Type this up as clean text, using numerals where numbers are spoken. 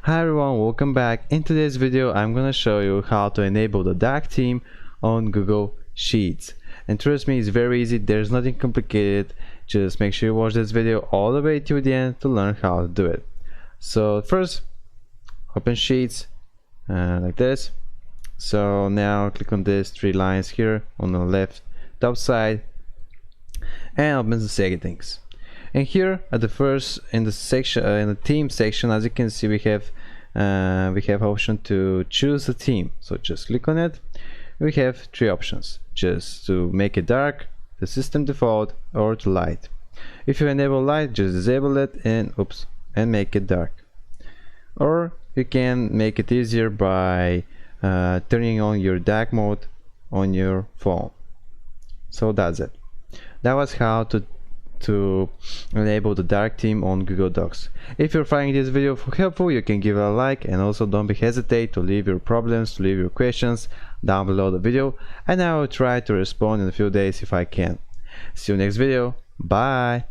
Hi everyone, welcome back. In today's video I'm gonna show you how to enable the dark theme on Google Sheets. And trust me, it's very easy, there's nothing complicated. Just make sure you watch this video all the way to the end to learn how to do it. So first, open Sheets like this. So now click on these three lines here on the left top side and open the settings. And here at the first in the section in the theme section, as you can see, we have option to choose a theme. So just click on it. We have three options: just to make it dark, the system default, or to light. If you enable light, just disable it and make it dark. Or you can make it easier by turning on your dark mode on your phone. So that's it. That was how to enable the dark theme on Google Docs. If you're finding this video helpful, you can give it a like, and also don't hesitate to leave your problems, to leave your questions down below the video, and I will try to respond in a few days if I can. See you next video. Bye.